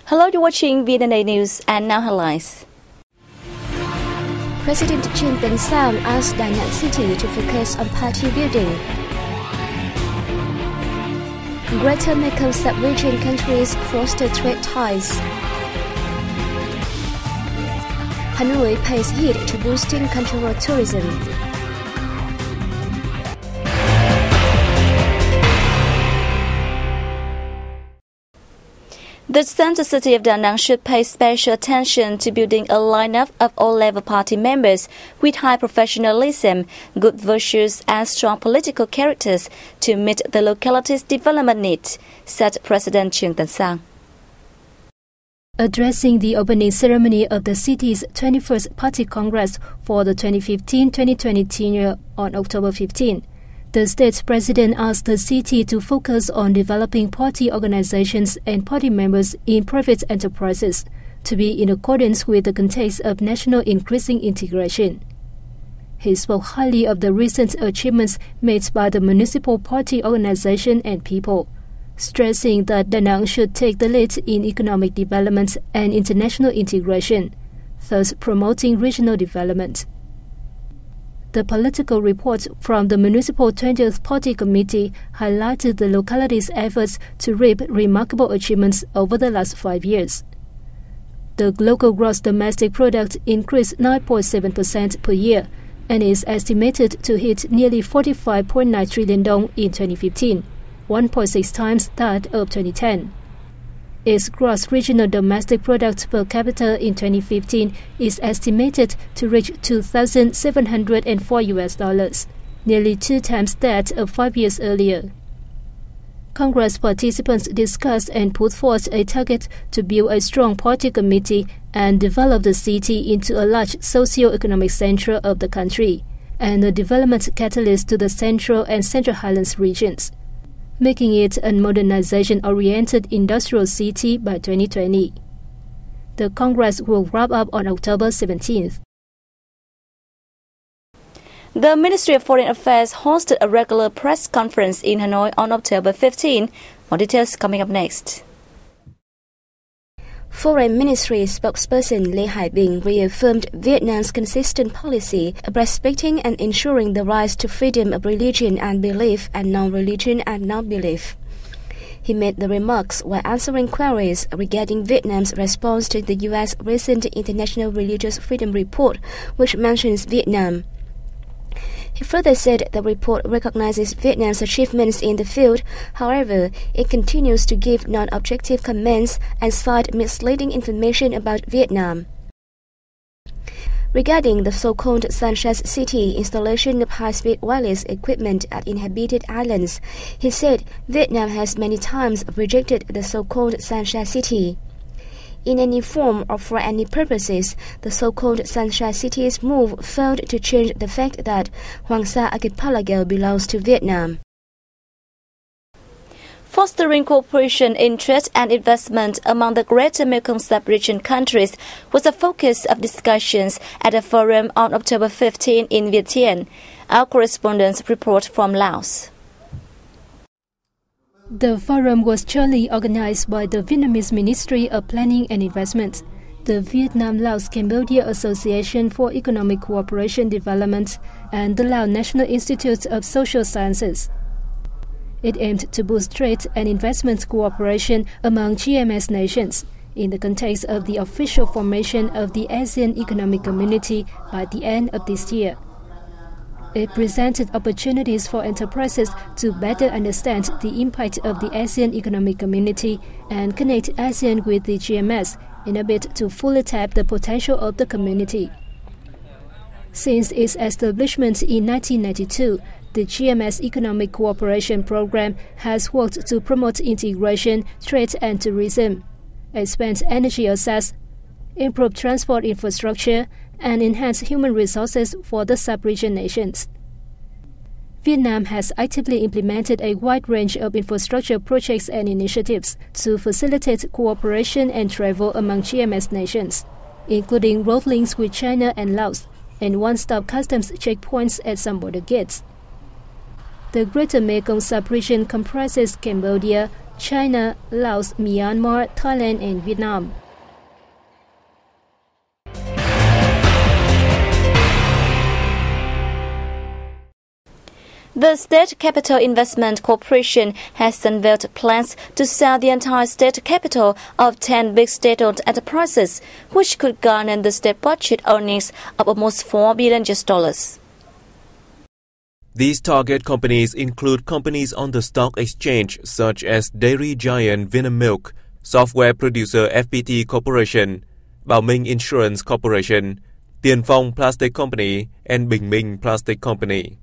Hello, you're watching VNA News and now headlines. President Trương Tấn Sang asked Dandong City to focus on party building. Greater Mekong subregion countries foster trade ties. Hanoi pays heed to boosting cultural tourism. The Central City of Dandong should pay special attention to building a lineup of all-level party members with high professionalism, good virtues and strong political characters to meet the locality's development needs, said President Trương Tấn Sang. Addressing the opening ceremony of the city's 21st Party Congress for the 2015-2020 tenure on October 15, the state president asked the city to focus on developing party organizations and party members in private enterprises to be in accordance with the context of national increasing integration. He spoke highly of the recent achievements made by the municipal party organization and people, stressing that Dandong should take the lead in economic development and international integration, thus promoting regional development. The political report from the Municipal 20th Party Committee highlighted the locality's efforts to reap remarkable achievements over the last 5 years. The local gross domestic product increased 9.7% per year and is estimated to hit nearly 45.9 trillion dong in 2015, 1.6 times that of 2010. Its gross regional domestic product per capita in 2015 is estimated to reach $2,704, nearly 2 times that of 5 years earlier. Congress participants discussed and put forth a target to build a strong party committee and develop the city into a large socio-economic center of the country and a development catalyst to the Central and Central Highlands regions, making it a modernization-oriented industrial city by 2020. The Congress will wrap up on October 17th. The Ministry of Foreign Affairs hosted a regular press conference in Hanoi on October 15. More details coming up next. Foreign Ministry spokesperson Lê Hải Bình reaffirmed Vietnam's consistent policy of respecting and ensuring the rights to freedom of religion and belief and non-religion and non-belief. He made the remarks while answering queries regarding Vietnam's response to the U.S. recent International Religious Freedom Report, which mentions Vietnam. He further said the report recognizes Vietnam's achievements in the field. However, it continues to give non-objective comments and cite misleading information about Vietnam. Regarding the so-called Sunshine City installation of high-speed wireless equipment at inhabited islands, he said Vietnam has many times rejected the so-called Sunshine City. In any form or for any purposes, the so-called Sunshine City's move failed to change the fact that Hoàng Sa Archipelago belongs to Vietnam. Fostering cooperation, interest and investment among the Greater Mekong subregion countries was a focus of discussions at a forum on October 15 in Vientiane. Our correspondents report from Laos. The forum was jointly organized by the Vietnamese Ministry of Planning and Investment, the Vietnam-Laos-Cambodia Association for Economic Cooperation Development, and the Laos National Institute of Social Sciences. It aimed to boost trade and investment cooperation among GMS nations in the context of the official formation of the ASEAN Economic Community by the end of this year. It presented opportunities for enterprises to better understand the impact of the ASEAN Economic Community and connect ASEAN with the GMS in a bid to fully tap the potential of the community. Since its establishment in 1992, the GMS Economic Cooperation Program has worked to promote integration, trade and tourism, expand energy access, improve transport infrastructure, and enhance human resources for the sub-region nations. Vietnam has actively implemented a wide range of infrastructure projects and initiatives to facilitate cooperation and travel among GMS nations, including road links with China and Laos, and one-stop customs checkpoints at some border gates. The Greater Mekong sub-region comprises Cambodia, China, Laos, Myanmar, Thailand and Vietnam. The State Capital Investment Corporation has unveiled plans to sell the entire state capital of 10 big state-owned enterprises, which could garner the state budget earnings of almost $4 billion. These target companies include companies on the stock exchange such as dairy giant VNA Milk, software producer FPT Corporation, Bảo Minh Insurance Corporation, Tiền Phong Plastic Company, and Bình Minh Plastic Company.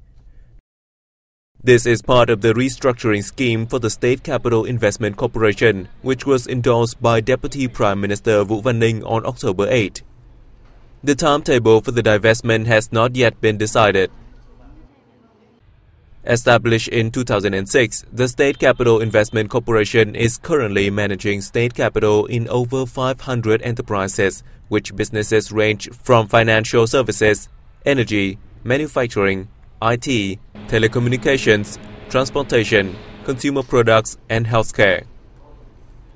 This is part of the restructuring scheme for the State Capital Investment Corporation, which was endorsed by Deputy Prime Minister Vũ Văn Ninh on October 8. The timetable for the divestment has not yet been decided. Established in 2006, the State Capital Investment Corporation is currently managing state capital in over 500 enterprises, which businesses range from financial services, energy, manufacturing, IT, telecommunications, transportation, consumer products, and healthcare.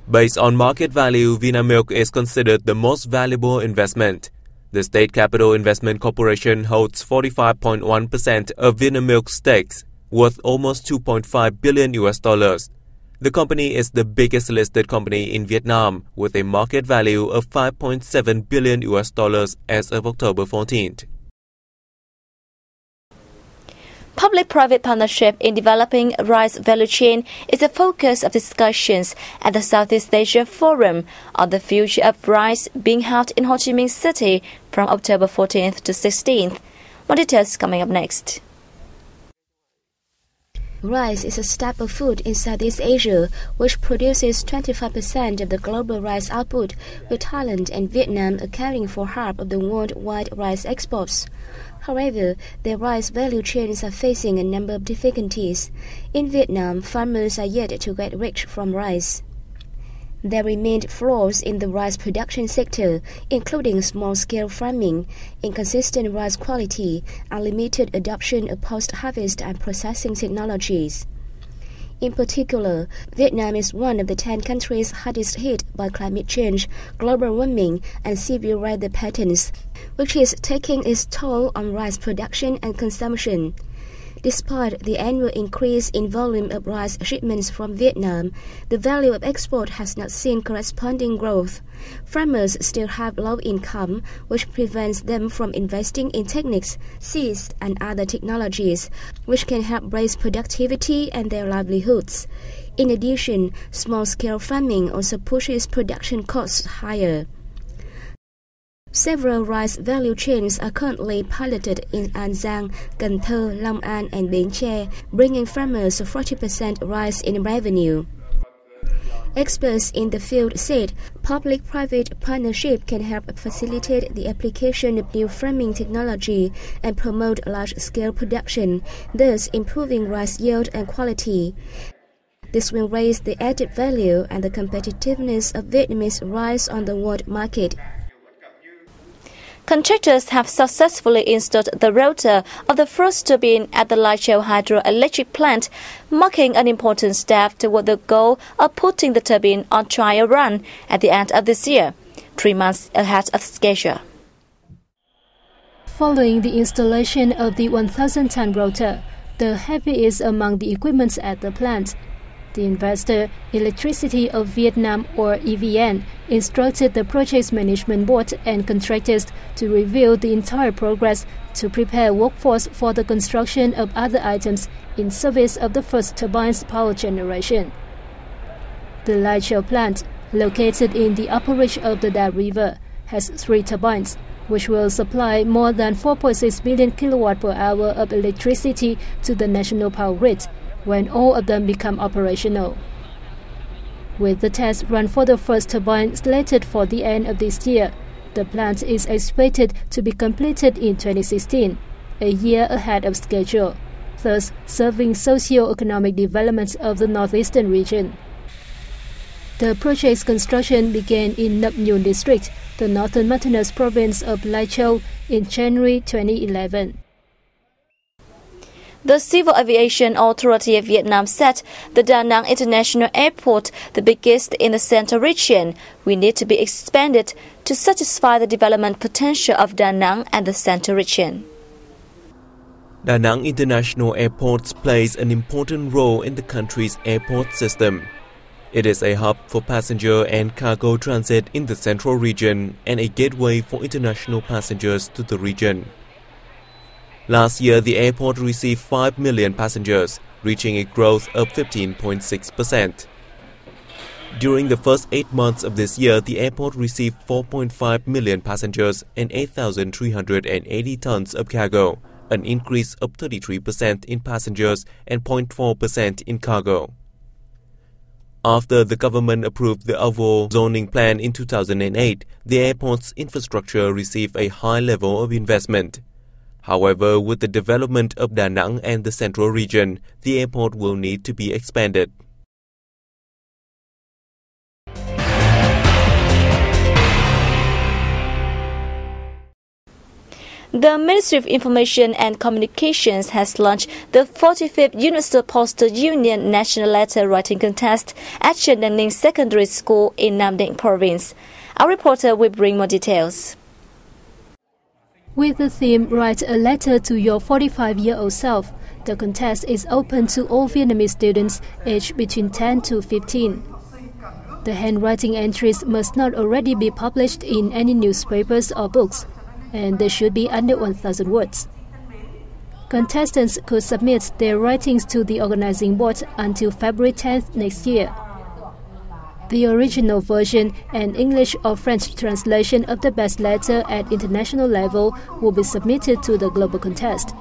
Based on market value, VNA Milk is considered the most valuable investment. The State Capital Investment Corporation holds 45.1% of VNA Milk stakes, worth almost $2.5 billion. The company is the biggest listed company in Vietnam, with a market value of $5.7 billion as of October 14th. Public-private partnership in developing rice value chain is a focus of discussions at the Southeast Asia Forum on the future of rice being held in Ho Chi Minh City from October 14th to 16th. More details coming up next. Rice is a staple food in Southeast Asia, which produces 25% of the global rice output, with Thailand and Vietnam accounting for half of the worldwide rice exports. However, their rice value chains are facing a number of difficulties. In Vietnam, farmers are yet to get rich from rice. There remained flaws in the rice production sector, including small-scale farming, inconsistent rice quality, and limited adoption of post-harvest and processing technologies. In particular, Vietnam is one of the 10 countries hardest hit by climate change, global warming, and severe weather patterns, which is taking its toll on rice production and consumption. Despite the annual increase in volume of rice shipments from Vietnam, the value of export has not seen corresponding growth. Farmers still have low income, which prevents them from investing in techniques, seeds, and other technologies, which can help raise productivity and their livelihoods. In addition, small-scale farming also pushes production costs higher. Several rice value chains are currently piloted in An Giang, Cần Thơ, Long An, and Bến Tre, bringing farmers 40% rise in revenue. Experts in the field said public-private partnership can help facilitate the application of new farming technology and promote large-scale production, thus improving rice yield and quality. This will raise the added value and the competitiveness of Vietnamese rice on the world market. Contractors have successfully installed the rotor of the first turbine at the Lai Châu hydroelectric plant, marking an important step toward the goal of putting the turbine on trial run at the end of this year, 3 months ahead of schedule. Following the installation of the 1,000-ton rotor, the heaviest among the equipment at the plant, the investor, Electricity of Vietnam or EVN, instructed the Project Management Board and contractors to review the entire progress to prepare workforce for the construction of other items in service of the first turbine's power generation. The Lai Châu plant, located in the upper reach of the Da River, has 3 turbines, which will supply more than 4.6 billion kilowatt per hour of electricity to the national power grid when all of them become operational. With the test run for the first turbine slated for the end of this year, the plant is expected to be completed in 2016, a year ahead of schedule, thus serving socio-economic development of the northeastern region. The project's construction began in Nậm Nhùn district, the northern mountainous province of Lai Châu, in January 2011. The Civil Aviation Authority of Vietnam said the Da Nang International Airport, the biggest in the Central region, will need to be expanded to satisfy the development potential of Da Nang and the Central region. Da Nang International Airport plays an important role in the country's airport system. It is a hub for passenger and cargo transit in the Central region and a gateway for international passengers to the region. Last year, the airport received 5 million passengers, reaching a growth of 15.6%. During the first 8 months of this year, the airport received 4.5 million passengers and 8,380 tons of cargo, an increase of 33% in passengers and 0.4% in cargo. After the government approved the overall zoning plan in 2008, the airport's infrastructure received a high level of investment. However, with the development of Da Nang and the Central region, the airport will need to be expanded. The Ministry of Information and Communications has launched the 45th Universal Postal Union National Letter Writing Contest at Dandong Secondary School in Nam Dinh Province. Our reporter will bring more details. With the theme Write a Letter to Your 45-year-old Self, the contest is open to all Vietnamese students aged between 10 to 15. The handwriting entries must not already be published in any newspapers or books, and they should be under 1,000 words. Contestants could submit their writings to the organizing board until February 10th next year. The original version and English or French translation of the best letter at international level will be submitted to the global contest.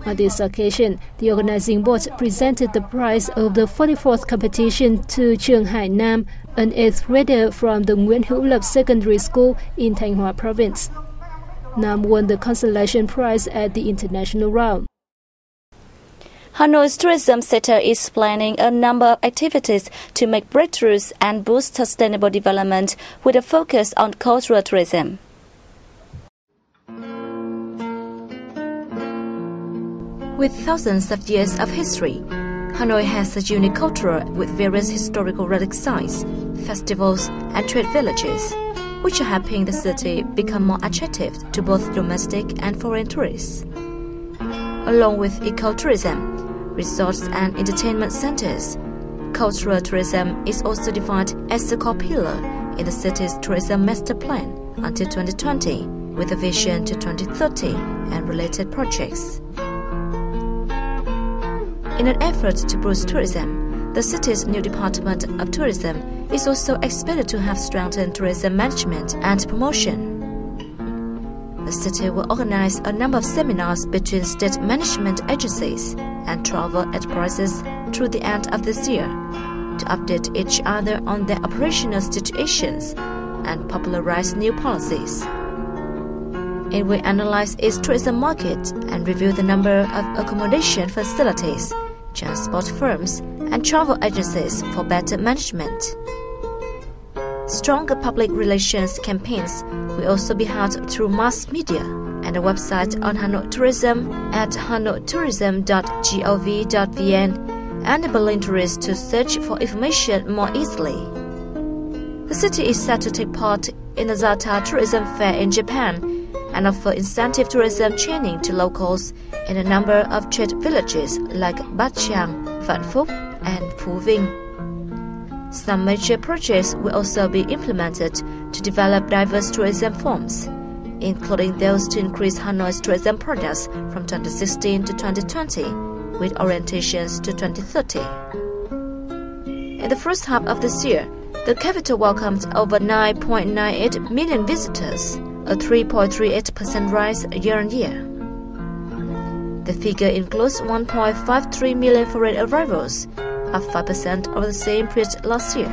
On this occasion, the organizing board presented the prize of the 44th competition to Trường Hải Nam, an 8th grader from the Nguyễn Hữu Lập Secondary School in Thanh Hóa Province. Nam won the consolation prize at the international round. Hanoi's tourism sector is planning a number of activities to make breakthroughs and boost sustainable development with a focus on cultural tourism. With thousands of years of history, Hanoi has a unique culture with various historical relic sites, festivals, and trade villages, which are helping the city become more attractive to both domestic and foreign tourists. Along with ecotourism, resorts and entertainment centers, cultural tourism is also defined as a core pillar in the city's tourism master plan until 2020, with a vision to 2030 and related projects. In an effort to boost tourism, the city's new Department of Tourism is also expected to have strengthened tourism management and promotion. The city will organize a number of seminars between state management agencies and travel enterprises through the end of this year to update each other on their operational situations and popularize new policies. It will analyze its tourism market and review the number of accommodation facilities, transport firms, and travel agencies for better management. Stronger public relations campaigns will also be held through mass media and a website on Hanoi Tourism at hanoitourism.gov.vn, enabling tourists to search for information more easily. The city is set to take part in the Zata Tourism Fair in Japan and offer incentive tourism training to locals in a number of trade villages like Bát Tràng, Vạn Phúc, and Phú Vinh. Some major projects will also be implemented to develop diverse tourism forms, including those to increase Hanoi's tourism products from 2016 to 2020, with orientations to 2030. In the first half of this year, the capital welcomed over 9.98 million visitors, a 3.38% rise year-on-year. The figure includes 1.53 million foreign arrivals, up 5% over the same period last year.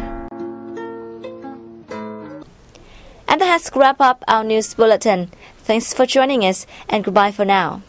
And that has wrapped up our news bulletin. Thanks for joining us, and goodbye for now.